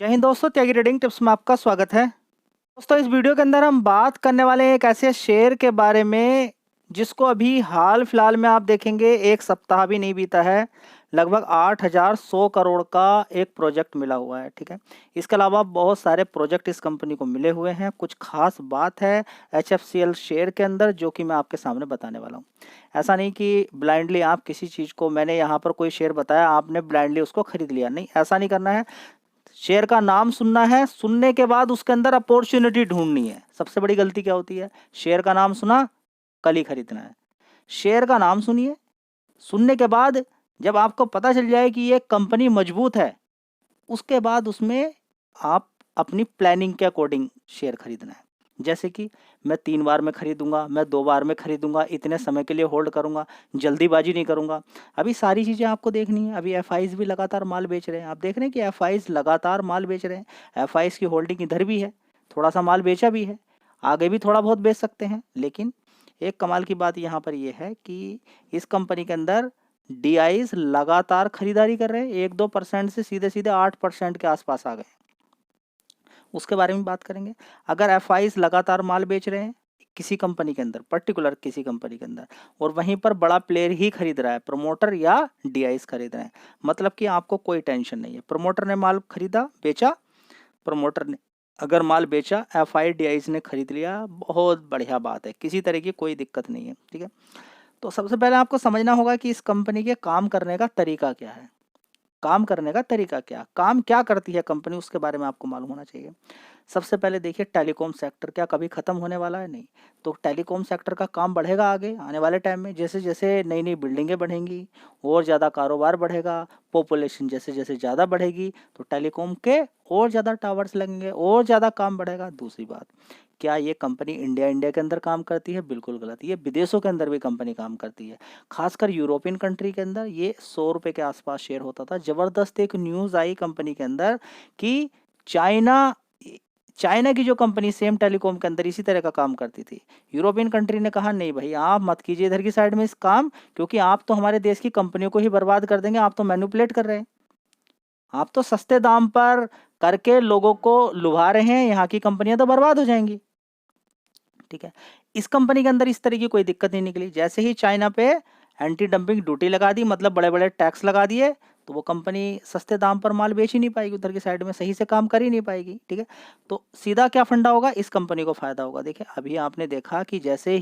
जय हिंद दोस्तों, त्यागी trading tips में आपका स्वागत है। दोस्तों, इस वीडियो के अंदर हम बात करने वाले हैं एक ऐसे शेयर के बारे में जिसको अभी हाल फिलहाल में आप देखेंगे, एक सप्ताह भी नहीं बीता है, लगभग 8,100 करोड़ का एक प्रोजेक्ट मिला हुआ है। ठीक है, इसके अलावा बहुत सारे प्रोजेक्ट इस कंपनी को मिले हुए हैं। कुछ खास बात है HFCL शेयर के अंदर जो कि मैं आपके सामने बताने वाला हूँ। ऐसा नहीं कि ब्लाइंडली आप किसी चीज़ को, मैंने यहाँ पर कोई शेयर बताया, आपने ब्लाइंडली उसको खरीद लिया, नहीं, ऐसा नहीं करना है। शेयर का नाम सुनना है, सुनने के बाद उसके अंदर अपॉर्चुनिटी ढूंढनी है। सबसे बड़ी गलती क्या होती है? शेयर का नाम सुना, कल ही खरीदना है। शेयर का नाम सुनिए, सुनने के बाद जब आपको पता चल जाए कि ये कंपनी मजबूत है, उसके बाद उसमें आप अपनी प्लानिंग के अकॉर्डिंग शेयर खरीदना है। जैसे कि मैं 3 बार में खरीदूंगा, मैं 2 बार में खरीदूंगा, इतने समय के लिए होल्ड करूंगा, जल्दीबाजी नहीं करूंगा। अभी सारी चीज़ें आपको देखनी है। अभी एफआईज भी लगातार माल बेच रहे हैं, आप देख रहे हैं कि एफआईज लगातार माल बेच रहे हैं। एफआईज की होल्डिंग इधर भी है, थोड़ा सा माल बेचा भी है, आगे भी थोड़ा बहुत बेच सकते हैं। लेकिन एक कमाल की बात यहाँ पर यह है कि इस कंपनी के अंदर डीआईज लगातार खरीदारी कर रहे हैं, 1-2% से सीधे सीधे 8% के आसपास आ गए। उसके बारे में बात करेंगे। अगर एफआईज लगातार माल बेच रहे हैं किसी कंपनी के अंदर, पर्टिकुलर किसी कंपनी के अंदर, और वहीं पर बड़ा प्लेयर ही खरीद रहा है, प्रमोटर या डीआईज खरीद रहे हैं, मतलब कि आपको कोई टेंशन नहीं है। प्रमोटर ने माल खरीदा, बेचा, प्रमोटर ने अगर माल बेचा, एफआई डीआईज ने खरीद लिया, बहुत बढ़िया बात है, किसी तरह की कोई दिक्कत नहीं है। ठीक है, तो सबसे पहले आपको समझना होगा कि इस कंपनी के काम करने का तरीका क्या है। काम करने का तरीका क्या, काम क्या करती है कंपनी, उसके बारे में आपको मालूम होना चाहिए। सबसे पहले देखिए, टेलीकॉम सेक्टर क्या कभी ख़त्म होने वाला है? नहीं। तो टेलीकॉम सेक्टर का काम बढ़ेगा आगे आने वाले टाइम में, जैसे जैसे नई नई बिल्डिंगें बढ़ेंगी और ज़्यादा कारोबार बढ़ेगा, पॉपुलेशन जैसे जैसे ज़्यादा बढ़ेगी तो टेलीकॉम के और ज़्यादा टावर्स लगेंगे और ज़्यादा काम बढ़ेगा। दूसरी बात, क्या ये कंपनी इंडिया के अंदर काम करती है? बिल्कुल गलत, ये विदेशों के अंदर भी कंपनी काम करती है। खासकर यूरोपियन कंट्री के अंदर ये 100 रुपये के आसपास शेयर होता था। ज़बरदस्त एक न्यूज़ आई कंपनी के अंदर कि चाइना चाइना की जो कंपनी सेम टेलीकॉम के अंदर इसी तरह का काम करती थी, यूरोपियन कंट्री ने कहा नहीं भाई, आप मत कीजिए इधर की साइड में इस काम, क्योंकि आप तो हमारे देश की कंपनियों को ही बर्बाद कर देंगे, आप तो मैनिपुलेट कर रहे हैं, आप तो सस्ते दाम पर करके लोगों को लुभा रहे हैं, यहाँ की कंपनियां तो बर्बाद हो जाएंगी। ठीक है, इस कंपनी के अंदर इस तरह की कोई दिक्कत नहीं निकली। जैसे ही चाइना पे एंटी डंपिंग ड्यूटी लगा दी, मतलब बड़े बड़े टैक्स लगा दिए, तो वो कंपनी सस्ते दाम पर माल बेच ही नहीं पाएगी, उधर की साइड में सही से काम कर ही नहीं पाएगी। ठीक है, तो सीधा क्या फंडा होगा, इस कंपनी को फायदा होगा। देखिए, अभी आपने देखा कि जैसे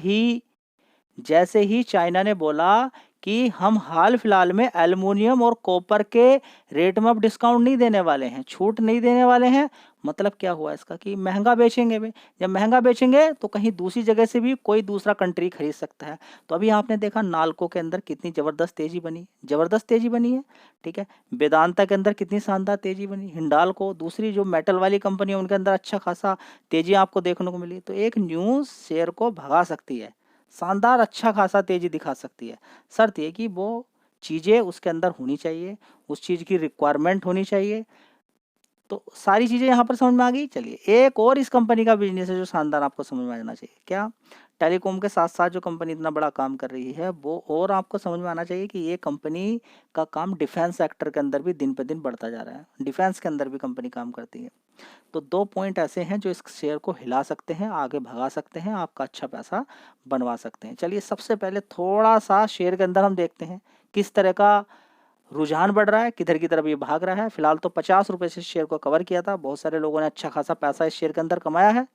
ही चाइना ने बोला कि हम हाल फिलहाल में एल्युमिनियम और कॉपर के रेट में अब डिस्काउंट नहीं देने वाले हैं, छूट नहीं देने वाले हैं, मतलब क्या हुआ इसका कि महंगा बेचेंगे वे। जब महंगा बेचेंगे तो कहीं दूसरी जगह से भी कोई दूसरा कंट्री खरीद सकता है। तो अभी आपने देखा नालको के अंदर कितनी ज़बरदस्त तेज़ी बनी, ज़बरदस्त तेज़ी बनी है। ठीक है, वेदांता के अंदर कितनी शानदार तेज़ी बनी, हिंडाल्को, दूसरी जो मेटल वाली कंपनी है उनके अंदर अच्छा खासा तेज़ी आपको देखने को मिली। तो एक न्यूज़ शेयर को भगा सकती है, शानदार अच्छा खासा तेज़ी दिखा सकती है। शर्त ये कि वो चीज़ें उसके अंदर होनी चाहिए, उस चीज़ की रिक्वायरमेंट होनी चाहिए। तो सारी चीज़ें यहाँ पर समझ में आ गई। चलिए, एक और इस कंपनी का बिजनेस है जो शानदार आपको समझ में आ जाना चाहिए। क्या? टेलीकॉम के साथ साथ जो कंपनी इतना बड़ा काम कर रही है वो और आपको समझ में आना चाहिए कि ये कंपनी का काम डिफेंस सेक्टर के अंदर भी दिन पे दिन बढ़ता जा रहा है। डिफेंस के अंदर भी कंपनी काम करती है। तो 2 पॉइंट ऐसे हैं जो इस शेयर को हिला सकते हैं, आगे भगा सकते हैं, आपका अच्छा पैसा बनवा सकते हैं। चलिए, सबसे पहले थोड़ा सा शेयर के अंदर हम देखते हैं किस तरह का रुझान बढ़ रहा है, किधर की तरफ ये भाग रहा है। फिलहाल तो 50 रुपये से शेयर को कवर किया था, बहुत सारे लोगों ने अच्छा खासा पैसा इस शेयर के अंदर कमाया है।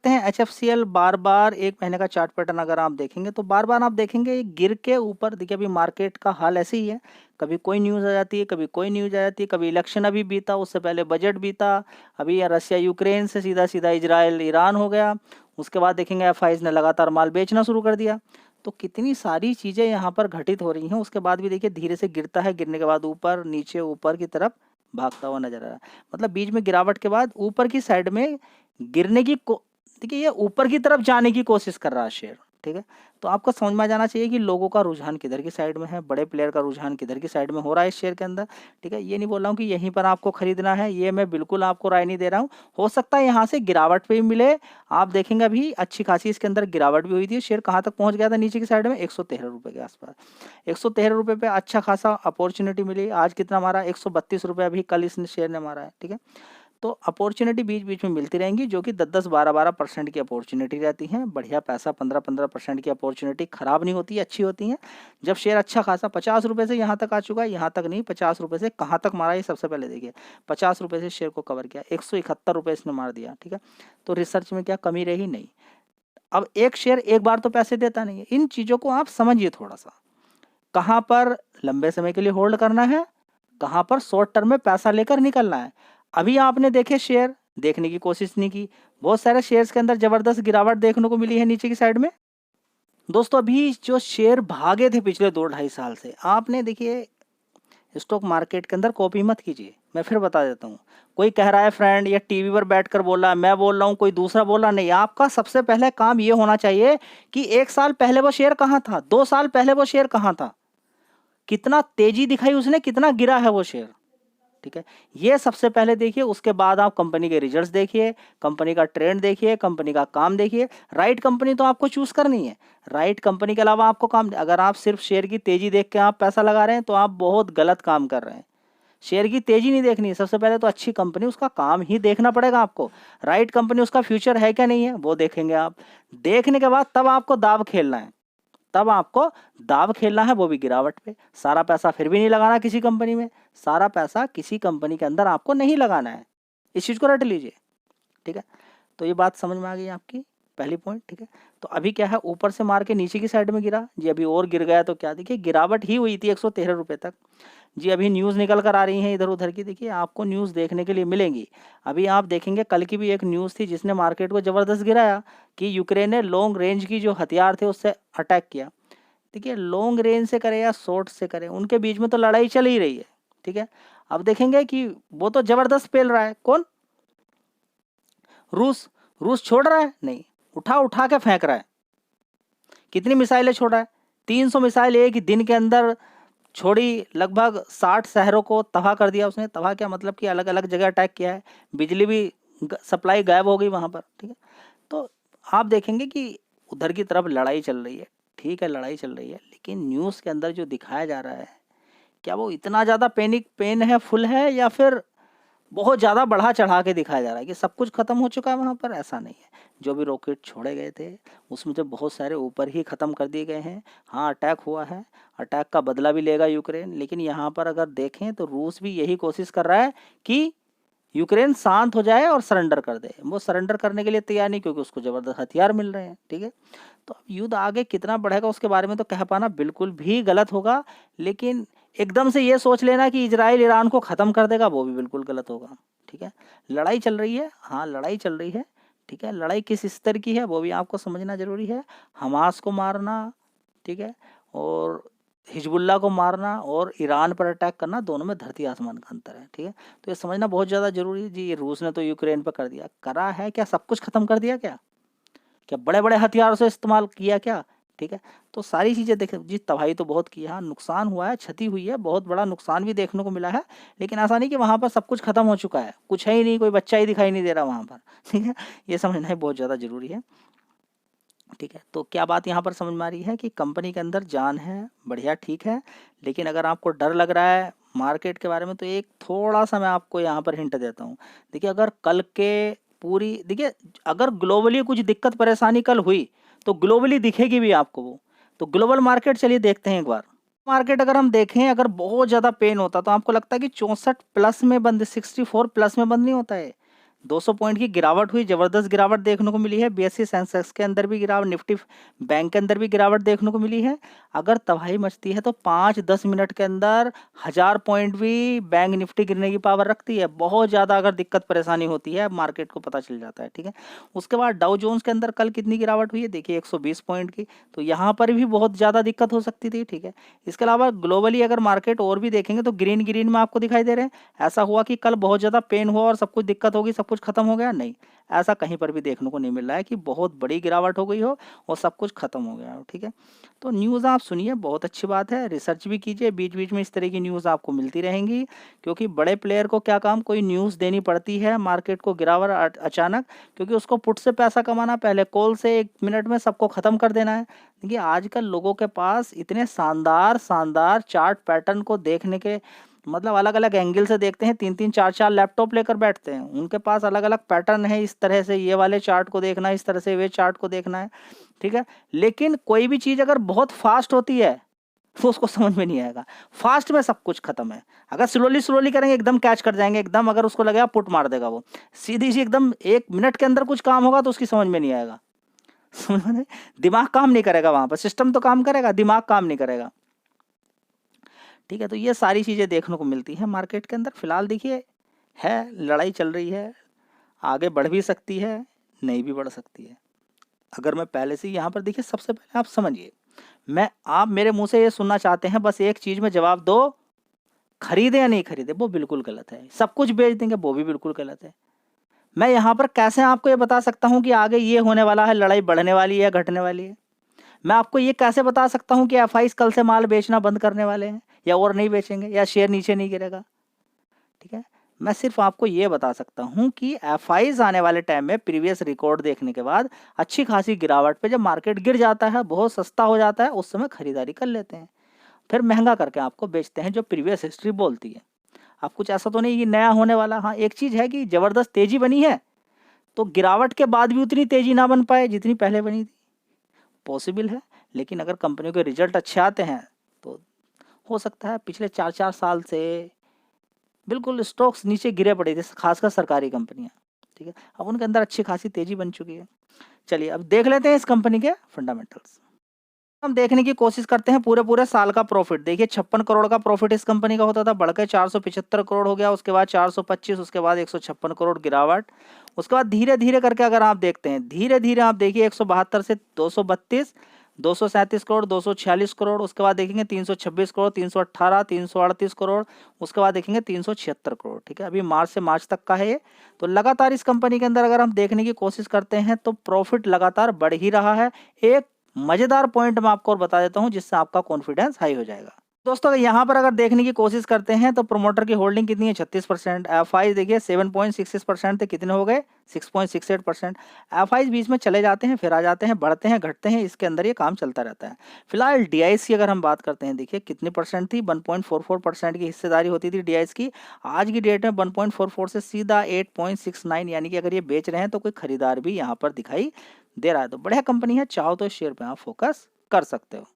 देखते हैं HFCL बार बार 1 महीने का चार्ट पैटर्न अगर आप देखेंगे तो बार बार आप देखेंगे ये गिर के ऊपर। देखिए, अभी मार्केट का हाल ऐसे ही है, कभी कोई न्यूज़ आ जाती है, कभी कोई न्यूज़ आ जाती है, कभी इलेक्शन अभी बीता, उससे पहले बजट बीता, अभी ये रसिया यूक्रेन से सीधा सीधा इजराइल ईरान हो गया, उसके बाद देखेंगे एफआईज ने लगातार माल बेचना शुरू कर दिया। तो कितनी सारी चीज़ें यहाँ पर घटित हो रही हैं, उसके बाद भी देखिए धीरे से गिरता है, गिरने के बाद ऊपर नीचे ऊपर की तरफ भागता हुआ नजर आ रहा है। मतलब बीच में गिरावट के बाद ऊपर की साइड में गिरने की देखिए, ये ऊपर की तरफ जाने की कोशिश कर रहा है शेयर। ठीक है, तो आपको समझ में आ जाना चाहिए कि लोगों का रुझान किधर की साइड में है, बड़े प्लेयर का रुझान किधर की साइड में हो रहा है इस शेयर के अंदर। ठीक है, ये नहीं बोल रहा हूँ कि यहीं पर आपको खरीदना है, ये मैं बिल्कुल आपको राय नहीं दे रहा हूँ। हो सकता है यहाँ से गिरावट पे भी मिले। आप देखेंगे अभी अच्छी खासी इसके अंदर गिरावट भी हुई थी, शेयर कहाँ तक पहुँच गया था नीचे की साइड में, 113 रुपये के आसपास। 113 रुपये पे अच्छा खासा अपॉर्चुनिटी मिली। आज कितना मारा? 132 रुपये अभी कल इस शेयर ने मारा है। ठीक है, तो अपॉर्चुनिटी बीच बीच में मिलती रहेंगी, जो कि 10-10, 12-12% की अपॉर्चुनिटी रहती हैं। बढ़िया पैसा 15-15% की अपॉर्चुनिटी खराब नहीं होती है, अच्छी होती हैं। जब शेयर अच्छा खासा 50 रुपये से यहाँ तक आ चुका है, यहाँ तक नहीं, 50 रुपये से कहाँ तक मारा ये सबसे पहले देखिए। 50 रुपये से शेयर को कवर किया, 171 रुपये इसने मार दिया, ठीक है। तो रिसर्च में क्या कमी रही? नहीं। अब एक शेयर एक बार तो पैसे देता नहीं है। इन चीज़ों को आप समझिए थोड़ा सा, कहाँ पर लंबे समय के लिए होल्ड करना है, कहाँ पर शॉर्ट टर्म में पैसा लेकर निकलना है। अभी आपने देखे शेयर, देखने की कोशिश नहीं की, बहुत सारे शेयर्स के अंदर जबरदस्त गिरावट देखने को मिली है नीचे की साइड में। दोस्तों अभी जो शेयर भागे थे पिछले 2-2.5 साल से, आपने देखिए स्टॉक मार्केट के अंदर कॉपी मत कीजिए। मैं फिर बता देता हूँ, कोई कह रहा है फ्रेंड या टीवी पर बैठकर बोल रहा है, मैं बोल रहा हूँ, कोई दूसरा बोल रहा नहीं। आपका सबसे पहले काम ये होना चाहिए कि 1 साल पहले वो शेयर कहाँ था, 2 साल पहले वो शेयर कहाँ था, कितना तेजी दिखाई उसने, कितना गिरा है वो शेयर, ठीक है। ये सबसे पहले देखिए, उसके बाद आप कंपनी के रिजल्ट्स देखिए, कंपनी का ट्रेंड देखिए, कंपनी का काम देखिए। राइट कंपनी तो आपको चूज करनी है, राइट कंपनी के अलावा आपको काम, अगर आप सिर्फ शेयर की तेजी देख के आप पैसा लगा रहे हैं तो आप बहुत गलत काम कर रहे हैं। शेयर की तेजी नहीं देखनी है, सबसे पहले तो अच्छी कंपनी, उसका काम ही देखना पड़ेगा आपको। राइट कंपनी, उसका फ्यूचर है क्या नहीं है वो देखेंगे आप। देखने के बाद तब आपको दाव खेलना है, तब आपको दाव खेलना है, वो भी गिरावट पे। सारा पैसा फिर भी नहीं लगाना किसी कंपनी में, सारा पैसा किसी कंपनी के अंदर आपको नहीं लगाना है। इस चीज़ को रट लीजिए, ठीक है। तो ये बात समझ में आ गई आपकी, पहली पॉइंट, ठीक है। तो अभी क्या है, ऊपर से मार के नीचे की साइड में गिरा जी, अभी और गिर गया तो क्या, देखिए गिरावट ही हुई थी 113 रुपये तक जी। अभी न्यूज़ निकल कर आ रही हैं इधर उधर की, देखिए आपको न्यूज़ देखने के लिए मिलेंगी। अभी आप देखेंगे, कल की भी एक न्यूज़ थी जिसने मार्केट को ज़बरदस्त गिराया कि यूक्रेन ने लॉन्ग रेंज की जो हथियार थे उससे अटैक किया। देखिए लॉन्ग रेंज से करे या शॉर्ट से करे, उनके बीच में तो लड़ाई चल ही रही है, ठीक है। अब देखेंगे कि वो तो जबरदस्त पेल रहा है, कौन? रूस। रूस छोड़ रहा है? नहीं, उठा उठा के फेंक रहा है। कितनी मिसाइलें छोड़ रहा है? 300 मिसाइल एक ही दिन के अंदर छोड़ी, लगभग 60 शहरों को तबाह कर दिया उसने। तबाह क्या मतलब कि अलग अलग जगह अटैक किया है, बिजली भी सप्लाई गायब हो गई वहाँ पर, ठीक है। तो आप देखेंगे कि उधर की तरफ लड़ाई चल रही है, ठीक है, लड़ाई चल रही है, लेकिन न्यूज़ के अंदर जो दिखाया जा रहा है, क्या वो इतना ज़्यादा पेन है, फुल है, या फिर बहुत ज़्यादा बढ़ा चढ़ा के दिखाया जा रहा है कि सब कुछ ख़त्म हो चुका है वहाँ पर? ऐसा नहीं है। जो भी रॉकेट छोड़े गए थे उसमें तो बहुत सारे ऊपर ही ख़त्म कर दिए गए हैं। हाँ, अटैक हुआ है, अटैक का बदला भी लेगा यूक्रेन, लेकिन यहाँ पर अगर देखें तो रूस भी यही कोशिश कर रहा है कि यूक्रेन शांत हो जाए और सरेंडर कर दे। वो सरेंडर करने के लिए तैयार नहीं, क्योंकि उसको ज़बरदस्त हथियार मिल रहे हैं, ठीक है। तो अब युद्ध आगे कितना बढ़ेगा उसके बारे में तो कह पाना बिल्कुल भी गलत होगा, लेकिन एकदम से ये सोच लेना कि इजराइल ईरान को ख़त्म कर देगा, वो भी बिल्कुल गलत होगा, ठीक है। लड़ाई चल रही है, हाँ लड़ाई चल रही है, ठीक है। लड़ाई किस स्तर की है वो भी आपको समझना ज़रूरी है। हमास को मारना, ठीक है, और हिजबुल्ला को मारना और ईरान पर अटैक करना, दोनों में धरती आसमान का अंतर है, ठीक है। तो ये समझना बहुत ज़्यादा ज़रूरी है जी। ये रूस ने तो यूक्रेन पर कर दिया, करा है क्या? सब कुछ ख़त्म कर दिया क्या? क्या बड़े बड़े हथियारों से इस्तेमाल किया क्या? ठीक है। तो सारी चीज़ें देखें जी, तबाही तो बहुत की है, हाँ नुकसान हुआ है, क्षति हुई है, बहुत बड़ा नुकसान भी देखने को मिला है, लेकिन ऐसा नहीं कि वहाँ पर सब कुछ खत्म हो चुका है, कुछ है ही नहीं, कोई बच्चा ही दिखाई नहीं दे रहा वहाँ पर, ठीक है। ये समझना ही बहुत ज़्यादा ज़रूरी है, ठीक है। तो क्या बात यहाँ पर समझ में आ रही है कि कंपनी के अंदर जान है, बढ़िया, ठीक है, लेकिन अगर आपको डर लग रहा है मार्केट के बारे में तो एक थोड़ा सा मैं आपको यहाँ पर हिंट देता हूँ। देखिए अगर कल के पूरी, देखिए अगर ग्लोबली कुछ दिक्कत परेशानी कल हुई तो ग्लोबली दिखेगी भी आपको वो। तो ग्लोबल मार्केट चलिए देखते हैं एक बार। मार्केट अगर हम देखें, अगर बहुत ज़्यादा पेन होता तो आपको लगता है कि 64 प्लस में बंद, 64 प्लस में बंद नहीं होता है। 200 पॉइंट की गिरावट हुई, जबरदस्त गिरावट देखने को मिली है। बीएसई सेंसेक्स के अंदर भी गिरावट, निफ्टी बैंक के अंदर भी गिरावट देखने को मिली है। अगर तबाही मचती है तो 5-10 मिनट के अंदर 1000 पॉइंट भी बैंक निफ्टी गिरने की पावर रखती है। बहुत ज़्यादा अगर दिक्कत परेशानी होती है मार्केट को पता चल जाता है, ठीक है। उसके बाद डाउ जोन्स के अंदर कल कितनी गिरावट हुई है, देखिए 120 पॉइंट की, तो यहाँ पर भी बहुत ज़्यादा दिक्कत हो सकती थी, ठीक है। इसके अलावा ग्लोबली अगर मार्केट और भी देखेंगे तो ग्रीन ग्रीन में आपको दिखाई दे रहे हैं। ऐसा हुआ कि कल बहुत ज़्यादा पेन हुआ और सब कुछ दिक्कत होगी, सब कुछ खत्म हो गया? नहीं, ऐसा कहीं पर भी देखने को नहीं मिल रहा है कि बहुत बड़ी गिरावट हो गई हो और सब कुछ खत्म हो गया हो, ठीक है। तो न्यूज़ आप सुनिए, बहुत अच्छी बात है, रिसर्च भी कीजिए, बीच बीच में इस तरह की न्यूज़ आपको मिलती रहेंगी, क्योंकि बड़े प्लेयर को क्या काम, कोई न्यूज़ देनी पड़ती है मार्केट को गिरावट अचानक, क्योंकि उसको पुट से पैसा कमाना, पहले कॉल से 1 मिनट में सबको ख़त्म कर देना है। देखिए आजकल लोगों के पास इतने शानदार शानदार चार्ट पैटर्न को देखने के मतलब अलग अलग एंगल से देखते हैं, 3-3 4-4 लैपटॉप लेकर बैठते हैं, उनके पास अलग अलग पैटर्न है, इस तरह से ये वाले चार्ट को देखना है, इस तरह से वे चार्ट को देखना है, ठीक है। लेकिन कोई भी चीज़ अगर बहुत फास्ट होती है तो उसको समझ में नहीं आएगा। फास्ट में सब कुछ खत्म है। अगर स्लोली स्लोली करेंगे एकदम कैच कर जाएंगे, एकदम अगर उसको लगेगा पुट मार देगा वो, सीधी सी एकदम 1 मिनट के अंदर कुछ काम होगा तो उसकी समझ में नहीं आएगा। समझ में नहीं? दिमाग काम नहीं करेगा वहां पर, सिस्टम तो काम करेगा, दिमाग काम नहीं करेगा, ठीक है। तो ये सारी चीज़ें देखने को मिलती हैं मार्केट के अंदर। फिलहाल देखिए है, लड़ाई चल रही है, आगे बढ़ भी सकती है, नहीं भी बढ़ सकती है। अगर मैं पहले से यहाँ पर देखिए, सबसे पहले आप समझिए, आप मेरे मुंह से ये सुनना चाहते हैं बस एक चीज़ में जवाब दो, खरीदे या नहीं खरीदे, वो बिल्कुल गलत है। सब कुछ बेच देंगे, वो भी बिल्कुल गलत है। मैं यहाँ पर कैसे आपको ये बता सकता हूँ कि आगे ये होने वाला है, लड़ाई बढ़ने वाली है, घटने वाली है। मैं आपको ये कैसे बता सकता हूँ कि एफआईज कल से माल बेचना बंद करने वाले हैं या और नहीं बेचेंगे या शेयर नीचे नहीं गिरेगा, ठीक है। मैं सिर्फ आपको ये बता सकता हूँ कि एफआईज आने वाले टाइम में प्रीवियस रिकॉर्ड देखने के बाद अच्छी खासी गिरावट पे जब मार्केट गिर जाता है, बहुत सस्ता हो जाता है, उस समय खरीदारी कर लेते हैं, फिर महंगा करके आपको बेचते हैं, जो प्रीवियस हिस्ट्री बोलती है। अब कुछ ऐसा तो नहीं कि नया होने वाला। हाँ, एक चीज़ है कि ज़बरदस्त तेज़ी बनी है, तो गिरावट के बाद भी उतनी तेज़ी ना बन पाए जितनी पहले बनी थी, पॉसिबल है। लेकिन अगर कंपनियों के रिजल्ट अच्छे आते हैं तो हो सकता है। पिछले 4-4 साल से बिल्कुल स्टॉक्स नीचे गिरे पड़े थे, खासकर सरकारी कंपनियां, ठीक है। अब उनके अंदर अच्छी खासी तेज़ी बन चुकी है। चलिए अब देख लेते हैं इस कंपनी के फंडामेंटल्स। हम देखने की कोशिश करते हैं पूरे पूरे साल का प्रॉफिट। देखिए 56 करोड़ का प्रॉफिट इस कंपनी का होता था, बढ़कर 475 करोड़ हो गया, उसके बाद 425, उसके बाद 156 करोड़ गिरावट। उसके बाद धीरे धीरे करके अगर आप देखते हैं, धीरे धीरे आप देखिए 172 से 232, 237 करोड़, 246 करोड़, उसके बाद देखेंगे 326 करोड़, 318, 338 करोड़, उसके बाद देखेंगे 376 करोड़, ठीक है। अभी मार्च से मार्च तक का है ये। तो लगातार इस कंपनी के अंदर अगर हम देखने की कोशिश करते हैं तो प्रॉफिट लगातार बढ़ ही रहा है। एक मजेदार पॉइंट मैं आपको और बता देता हूं जिससे आपका कॉन्फिडेंस हाई हो जाएगा। दोस्तों यहाँ पर अगर देखने की कोशिश करते हैं तो प्रोमोटर की होल्डिंग कितनी है, 36%। एफआई देखिए 7.66% थे, कितने हो गए, 6.68%। एफआई बीच में चले जाते हैं, फिर आ जाते हैं, बढ़ते हैं, घटते हैं, इसके अंदर ये काम चलता रहता है। फिलहाल डीआईएस की अगर हम बात करते हैं, देखिए कितनी परसेंट थी, 1.44% की हिस्सेदारी होती थी डीआईएस की। आज की डेट में 1.44 से सीधा 8.69, यानी कि अगर ये बेच रहे हैं तो कोई खरीदार भी यहाँ पर दिखाई दे रहा है। तो बढ़िया कंपनी है, चाहो तो शेयर पे आप फोकस कर सकते हो।